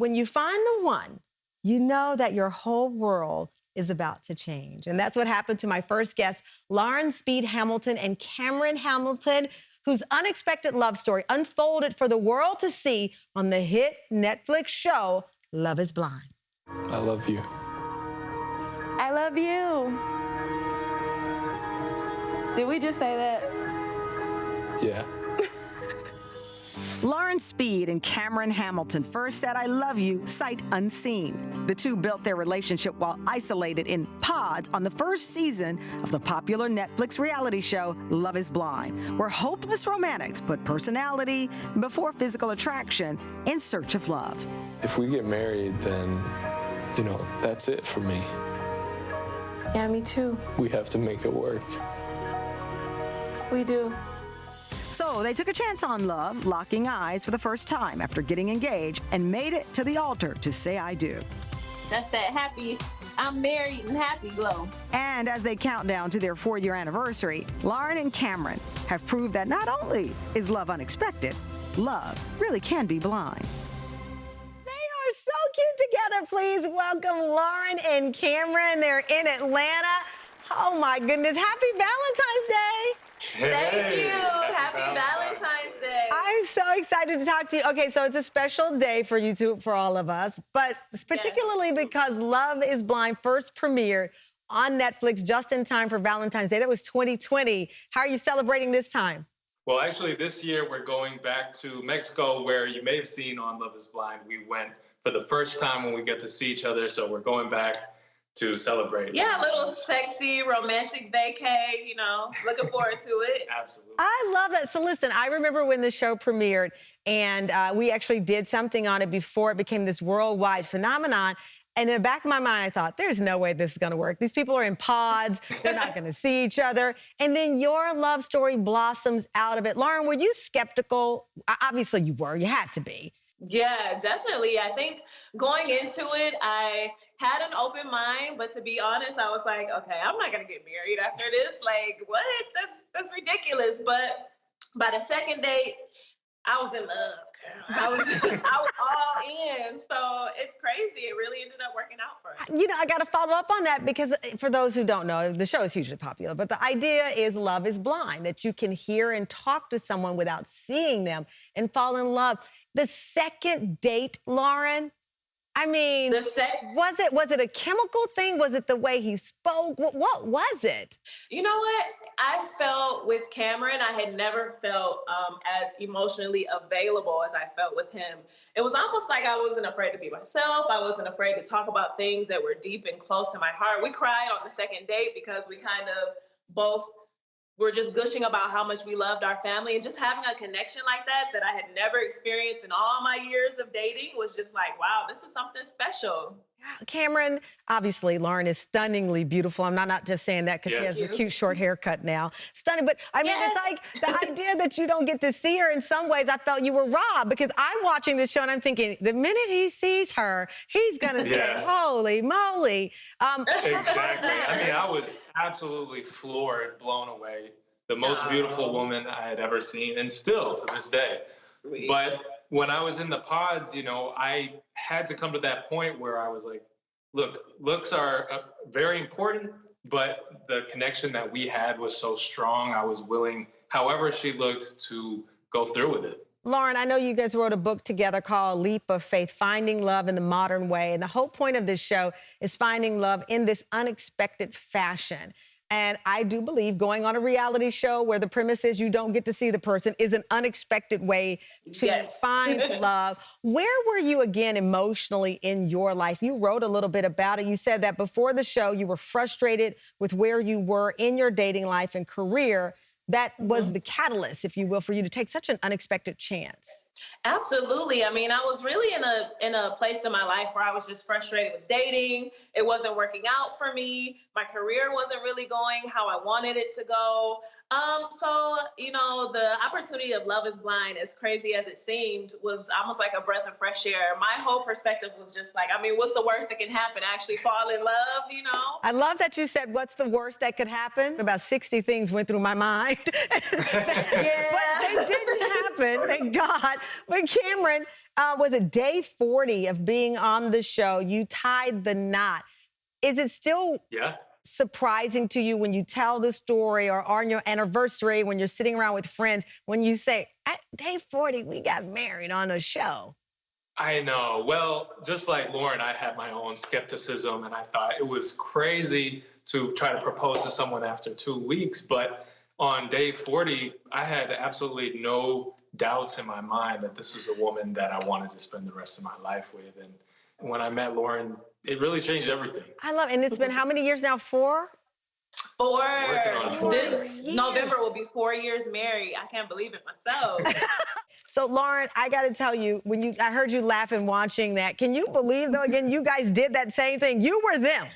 when you find the one, you know that your whole world is about to change. And that's what happened to my first guests, Lauren Speed Hamilton and Tamron Hamilton, whose unexpected love story unfolded for the world to see on the hit Netflix show, Love is Blind. I love you. I love you. Did we just say that? Yeah. Lauren Speed and Tamron Hamilton first said I love you sight unseen. The two built their relationship while isolated in pods on the first season of the popular Netflix reality show Love is Blind, where hopeless romantics put personality before physical attraction in search of love. If we get married, then, that's it for me. Yeah, me too. We have to make it work. We do. So they took a chance on love, locking eyes for the first time after getting engaged and made it to the altar to say I do. That's that happy, I'm married and happy glow. And as they count down to their 4-year anniversary, Lauren and Tamron have proved that not only is love unexpected, love really can be blind. They are so cute together. Please welcome Lauren and Tamron. They're in Atlanta. Oh my goodness. Happy Valentine's Day. Thank you. Happy Valentine's Day. I'm so excited to talk to you. Okay, so it's a special day for you two, for all of us, but it's particularly because Love is Blind first premiered on Netflix just in time for Valentine's Day. That was 2020. How are you celebrating this time? Well, actually, this year we're going back to Mexico, where you may have seen on Love is Blind. We went for the first time when we get to see each other, so we're going back to celebrate. Yeah, a little sexy, romantic vacay, looking forward to it. Absolutely. I love that. So listen, I remember when the show premiered, and we actually did something on it before it became this worldwide phenomenon. And in the back of my mind, I thought, there's no way this is going to work. These people are in pods. They're not going to see each other. And then your love story blossoms out of it. Lauren, were you skeptical? Obviously you were. You had to be. Yeah, definitely. I think going into it, I had an open mind, but to be honest, I was like, okay, I'm not gonna get married after this. Like, what? That's ridiculous. But by the second date, I was in love. I was all in. So it's crazy. It really ended up working out for us. I got to follow up on that because for those who don't know, the show is hugely popular, but the idea is Love is Blind, that you can hear and talk to someone without seeing them and fall in love. The second date, Lauren, I mean, was it a chemical thing? Was it the way he spoke? What was it? You know what? I felt with Tamron, I had never felt as emotionally available as I felt with him. It was almost like I wasn't afraid to be myself. I wasn't afraid to talk about things that were deep and close to my heart. We cried on the second date because we kind of both were just gushing about how much we loved our family, and just having a connection like that I had never experienced in all my years of dating was just like, wow, this is something special. Tamron, obviously, Lauren is stunningly beautiful. I'm not just saying that because she has a cute short haircut now. Stunning, but I mean, it's like the idea that you don't get to see her in some ways, I felt you were robbed because I'm watching this show and I'm thinking, the minute he sees her, he's going to say, holy moly. Exactly. I mean, I was absolutely floored, blown away. The most beautiful woman I had ever seen, and still to this day. Sweet. But when I was in the pods, I had to come to that point where I was like, look, looks are very important, but the connection that we had was so strong, I was willing, however she looked, to go through with it. Lauren, I know you guys wrote a book together called Leap of Faith, Finding Love in the Modern Way. And the whole point of this show is finding love in this unexpected fashion. And I do believe going on a reality show where the premise is you don't get to see the person is an unexpected way to find love. Where were you again emotionally in your life? You wrote a little bit about it. You said that before the show, you were frustrated with where you were in your dating life and career. That was the catalyst, if you will, for you to take such an unexpected chance. Absolutely. I mean, I was really in a place in my life where I was just frustrated with dating. It wasn't working out for me. My career wasn't really going how I wanted it to go. So, the opportunity of Love is Blind, as crazy as it seemed, was almost like a breath of fresh air. My whole perspective was just like, I mean, what's the worst that can happen? Actually fall in love, I love that you said, what's the worst that could happen? About 60 things went through my mind. But they didn't happen, thank God. But Tamron, Was it day 40 of being on the show? You tied the knot. Is it still Yeah. surprising to you when you tell the story or on your anniversary when you're sitting around with friends, when you say, at day 40, we got married on a show? I know. Well, just like Lauren, I had my own skepticism, and I thought it was crazy to try to propose to someone after 2 weeks. But on day 40, I had absolutely no doubts in my mind that this was a woman that I wanted to spend the rest of my life with. And when I met Lauren, it really changed everything. I love it. And it's been how many years now? 4? Working on 4 This years. November will be 4 years married. I can't believe it myself. So, Lauren, I got to tell you, I heard you laughing watching that. Can you believe, though, again, you guys did that same thing? You were them.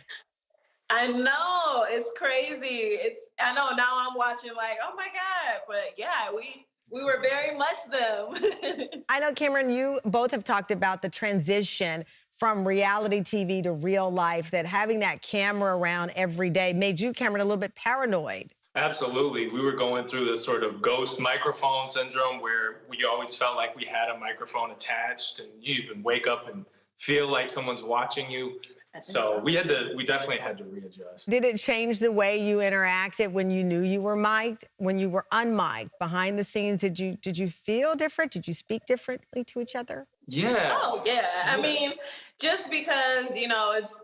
I know, it's crazy. I know now I'm watching like, oh my God. But yeah, we were very much them. I know, Cameron, you both have talked about the transition from reality TV to real life, that having that camera around every day made you, Cameron, a little bit paranoid. Absolutely. We were going through this sort of ghost microphone syndrome where we always felt like we had a microphone attached, and you even wake up and feel like someone's watching you. So we definitely had to readjust. Did it change the way you interacted when you knew you were mic'd, when you were unmic'd, behind the scenes? Did you feel different? Did you speak differently to each other? Yeah. Oh yeah. I mean, just because,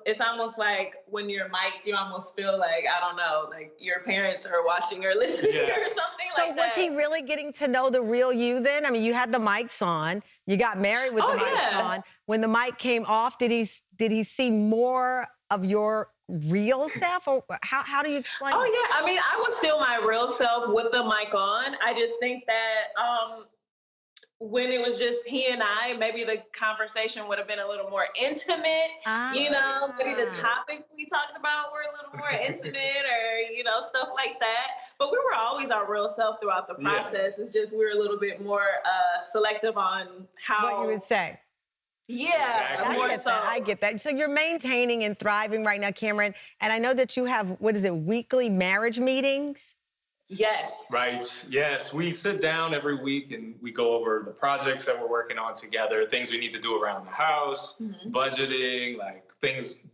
it's almost like when you're mic'd, you almost feel like, I don't know, like your parents are watching or listening or something like that. So was he really getting to know the real you then? I mean, you had the mics on, you got married with the mics on. When the mic came off, did he see more of your real self, or how do you explain? Oh yeah. I mean, I was still my real self with the mic on. I just think that when it was just he and I, maybe the conversation would have been a little more intimate. Maybe the topics we talked about were a little more intimate or, stuff like that. But we were always our real self throughout the process. It's just we were a little bit more selective on how. What you would say. Yeah, Exactly. more I get that. So you're maintaining and thriving right now, Cameron. And I know that you have, weekly marriage meetings? Yes. Right. Yes. We sit down every week and we go over the projects that we're working on together, things we need to do around the house, budgeting, like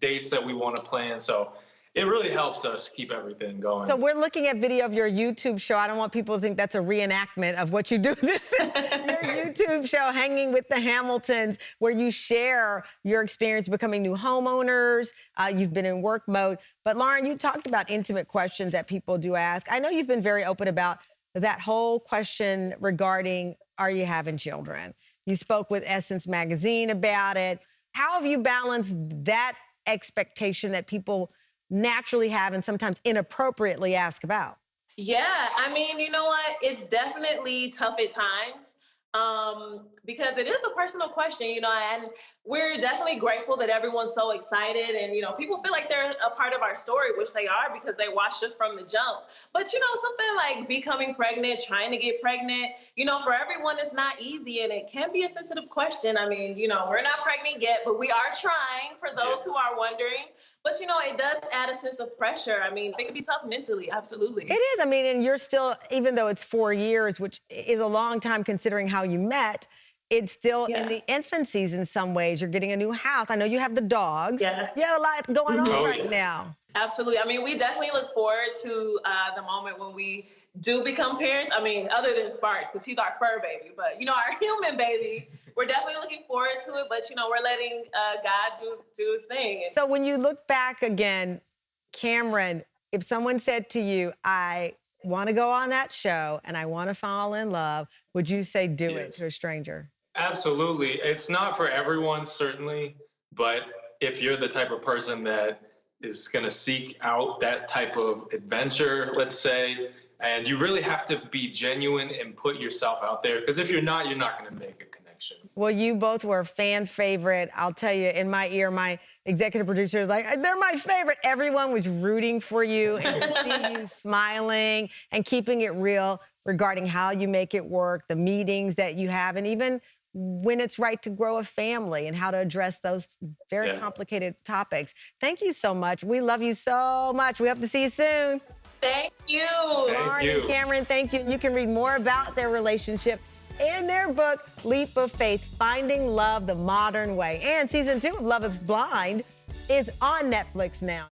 dates that we want to plan. So it really helps us keep everything going. So we're looking at video of your YouTube show. I don't want people to think that's a reenactment of what you do. This is your YouTube show, Hanging with the Hamiltons, where you share your experience becoming new homeowners. You've been in work mode. But Lauren, you talked about intimate questions that people do ask. I know you've been very open about that whole question regarding, are you having children? You spoke with Essence Magazine about it. How have you balanced that expectation that people naturally have and sometimes inappropriately ask about? Yeah, I mean, you know what? It's definitely tough at times because it is a personal question, and we're definitely grateful that everyone's so excited and, people feel like they're a part of our story, which they are because they watched us from the jump. But, something like becoming pregnant, trying to get pregnant, for everyone, it's not easy and it can be a sensitive question. I mean, we're not pregnant yet, but we are trying for those who are wondering. But, it does add a sense of pressure. I mean, it can be tough mentally, absolutely. It is. I mean, and you're still, even though it's 4 years, which is a long time considering how you met, it's still in the infancies in some ways. You're getting a new house. I know you have the dogs. Yeah. You have a lot going on right now. Absolutely. I mean, we definitely look forward to the moment when we do become parents. I mean, other than Sparks, because he's our fur baby, but, our human baby, we're definitely looking forward to it, but, we're letting God do his thing. So when you look back again, Cameron, if someone said to you, I want to go on that show and I want to fall in love, would you say do it to a stranger? Absolutely. It's not for everyone, certainly, but if you're the type of person that is going to seek out that type of adventure, let's say, and you really have to be genuine and put yourself out there, because if you're not going to make a connection. Well, you both were a fan favorite. I'll tell you, in my ear, my executive producer was like, they're my favorite. Everyone was rooting for you, and to see you smiling and keeping it real regarding how you make it work, the meetings that you have, and even when it's right to grow a family and how to address those very complicated topics. Thank you so much. We love you so much. We hope to see you soon. Thank you. Lauren and Cameron, thank you. You can read more about their relationship in their book, Leap of Faith, Finding Love the Modern Way. And season 2 of Love is Blind is on Netflix now.